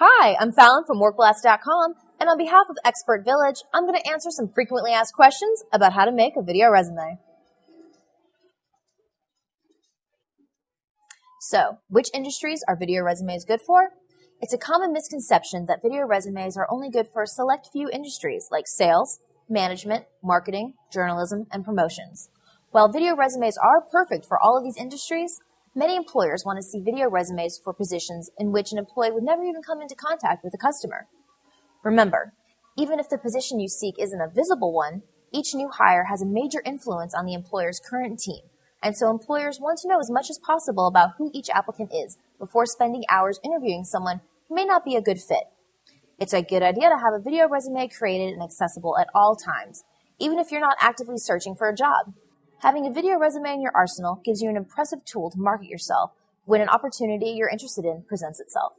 Hi, I'm Fallon from WorkBlast.com, and on behalf of Expert Village, I'm going to answer some frequently asked questions about how to make a video resume. So, which industries are video resumes good for? It's a common misconception that video resumes are only good for a select few industries like sales, management, marketing, journalism, and promotions. While video resumes are perfect for all of these industries, many employers want to see video resumes for positions in which an employee would never even come into contact with a customer. Remember, even if the position you seek isn't a visible one, each new hire has a major influence on the employer's current team, and so employers want to know as much as possible about who each applicant is before spending hours interviewing someone who may not be a good fit. It's a good idea to have a video resume created and accessible at all times, even if you're not actively searching for a job. Having a video resume in your arsenal gives you an impressive tool to market yourself when an opportunity you're interested in presents itself.